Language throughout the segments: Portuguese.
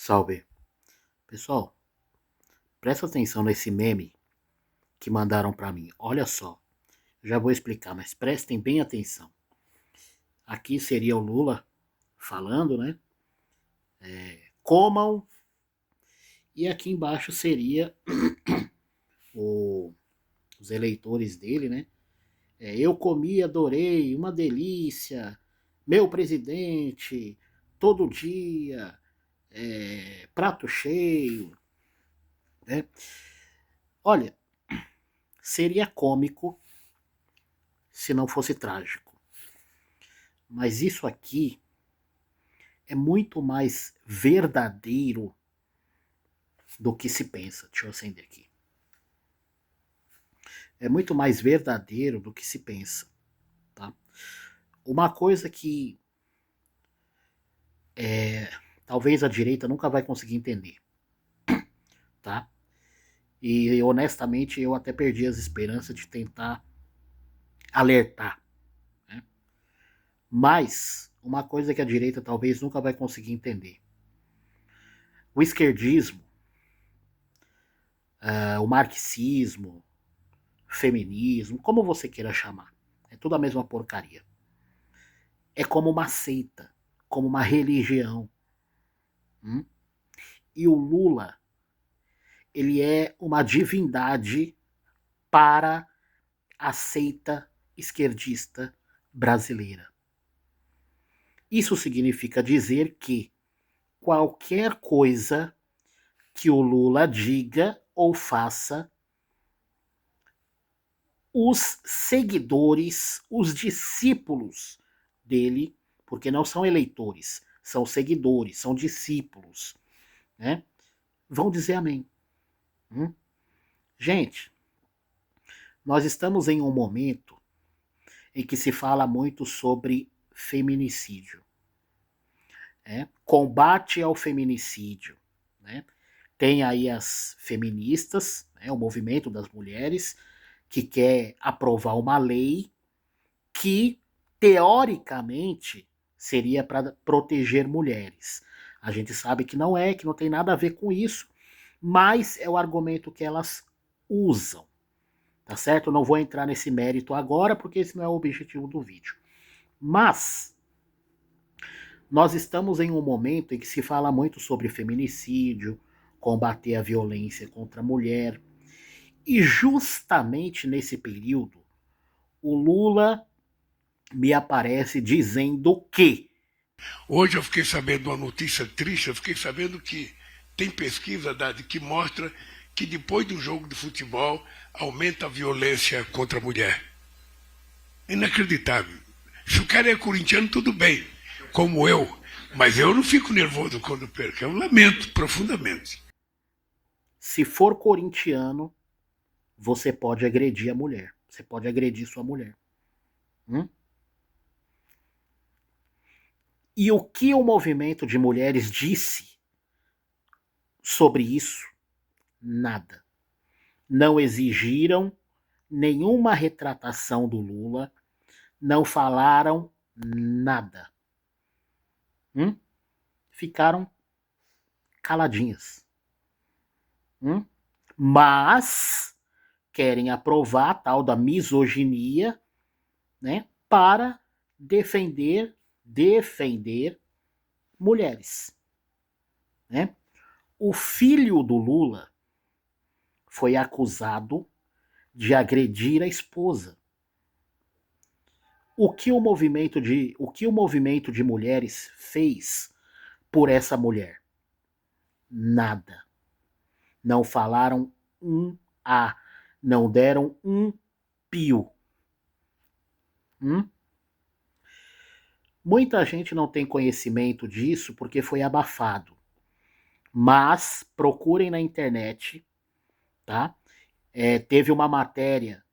Salve. Pessoal, presta atenção nesse meme que mandaram pra mim. Olha só, já vou explicar, mas prestem bem atenção. Aqui seria o Lula falando, né? Comam. E aqui embaixo seria o- os eleitores dele, né? Eu comi, adorei, uma delícia. Meu presidente, todo dia, prato cheio, né? Olha, seria cômico se não fosse trágico. Mas isso aqui é muito mais verdadeiro do que se pensa. Deixa eu acender aqui. É muito mais verdadeiro do que se pensa. Tá? Uma coisa que talvez a direita nunca vai conseguir entender. Tá? E honestamente eu até perdi as esperanças de tentar alertar. Né? Mas uma coisa que a direita talvez nunca vai conseguir entender. O esquerdismo, o marxismo, feminismo, como você queira chamar. É tudo a mesma porcaria. É como uma seita, como uma religião. Hum? E o Lula, ele é uma divindade para a seita esquerdista brasileira. Isso significa dizer que qualquer coisa que o Lula diga ou faça, os seguidores, os discípulos dele, porque não são eleitores, são seguidores, são discípulos, né? Vão dizer amém. Gente, nós estamos em um momento em que se fala muito sobre feminicídio, né? Combate ao feminicídio, né? Tem aí as feministas, né? O movimento das mulheres, que quer aprovar uma lei que, teoricamente, seria para proteger mulheres. A gente sabe que não é, que não tem nada a ver com isso, mas é o argumento que elas usam. Tá certo? Eu não vou entrar nesse mérito agora, porque esse não é o objetivo do vídeo. Mas nós estamos em um momento em que se fala muito sobre feminicídio, combater a violência contra a mulher. E justamente nesse período, o Lula me aparece dizendo que Hoje eu fiquei sabendo uma notícia triste, eu fiquei sabendo que tem pesquisa que mostra que depois do jogo de futebol aumenta a violência contra a mulher. Inacreditável. Se o cara é corintiano, tudo bem, como eu, mas eu não fico nervoso quando perco, eu lamento profundamente. se for corintiano, você pode agredir a mulher. Você pode agredir sua mulher. Hum? E o que o movimento de mulheres disse sobre isso? Nada. Não exigiram nenhuma retratação do Lula, não falaram nada. Ficaram caladinhas. Mas querem aprovar a tal da misoginia, né, para defender mulheres. Né? O filho do Lula foi acusado de agredir a esposa. O que o movimento de mulheres fez por essa mulher? Nada. Não falaram um A. Não deram um pio. Muita gente não tem conhecimento disso porque foi abafado. Mas procurem na internet, tá? Teve uma matéria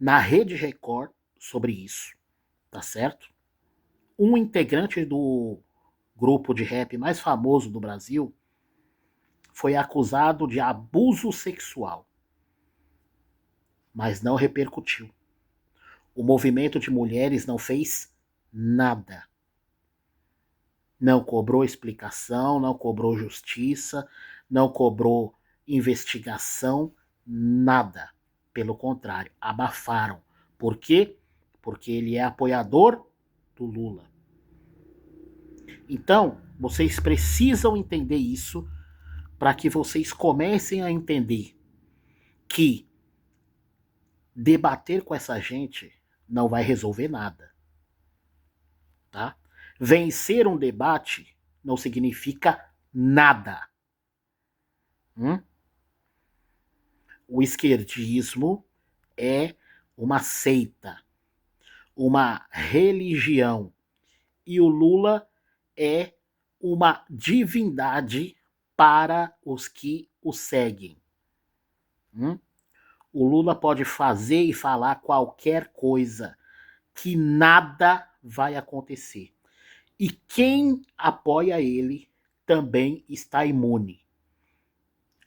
na Rede Record sobre isso, tá certo? Um integrante do grupo de rap mais famoso do Brasil foi acusado de abuso sexual, mas não repercutiu. O movimento de mulheres não fez nada. Não cobrou explicação, não cobrou justiça, não cobrou investigação, nada. Pelo contrário, abafaram. Por quê? Porque ele é apoiador do Lula. Então, vocês precisam entender isso para que vocês comecem a entender que debater com essa gente não vai resolver nada. Tá? Vencer um debate não significa nada. O esquerdismo é uma seita, uma religião. E o Lula é uma divindade para os que o seguem. O Lula pode fazer e falar qualquer coisa, que nada vai acontecer. E quem apoia ele também está imune,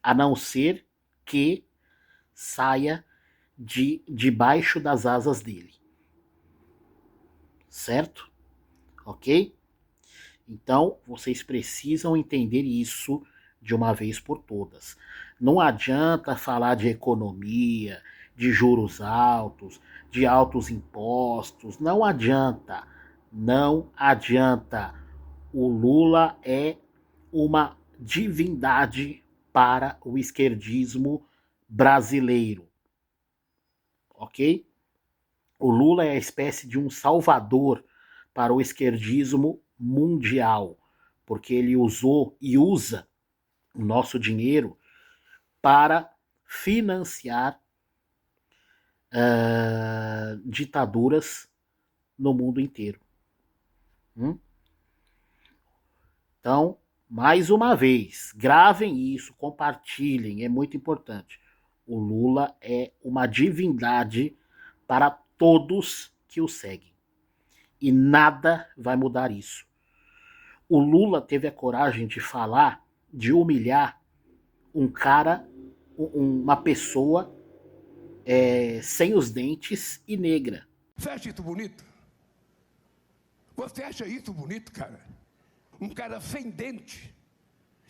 a não ser que saia debaixo das asas dele. Certo? Ok? Então, vocês precisam entender isso de uma vez por todas. Não adianta falar de economia, de juros altos, de altos impostos. Não adianta. Não adianta. O Lula é uma divindade para o esquerdismo brasileiro. Ok? O Lula é a espécie de um salvador para o esquerdismo mundial, porque ele usou e usa o nosso dinheiro para financiar ditaduras no mundo inteiro. Então, mais uma vez, gravem isso, compartilhem, é muito importante. O Lula é uma divindade para todos que o seguem. E nada vai mudar isso. O Lula teve a coragem de falar, de humilhar um cara, uma pessoa sem os dentes e negra. Você acha isso bonito? Você acha isso bonito, cara? Um cara sem dente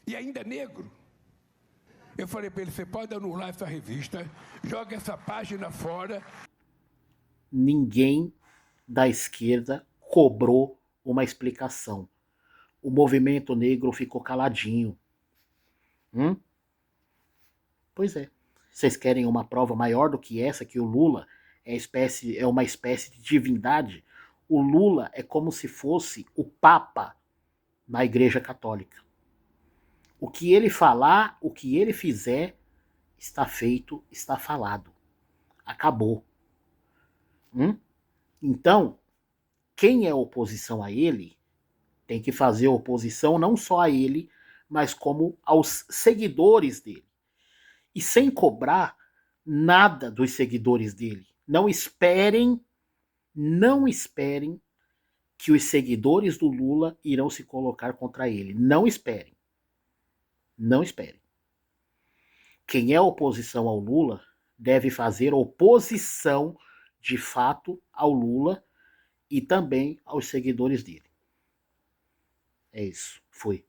e ainda negro. Eu falei para ele, você pode anular essa revista, joga essa página fora. Ninguém da esquerda cobrou uma explicação. O movimento negro ficou caladinho. Pois é. Vocês querem uma prova maior do que essa, que o Lula é uma espécie de divindade? O Lula é como se fosse o Papa na Igreja Católica. O que ele falar, o que ele fizer, está feito, está falado. Acabou. Então, quem é oposição a ele tem que fazer oposição não só a ele, mas como aos seguidores dele. E sem cobrar nada dos seguidores dele. Não esperem que os seguidores do Lula irão se colocar contra ele. Não esperem. Não esperem. Quem é oposição ao Lula deve fazer oposição de fato ao Lula e também aos seguidores dele. É isso. Fui.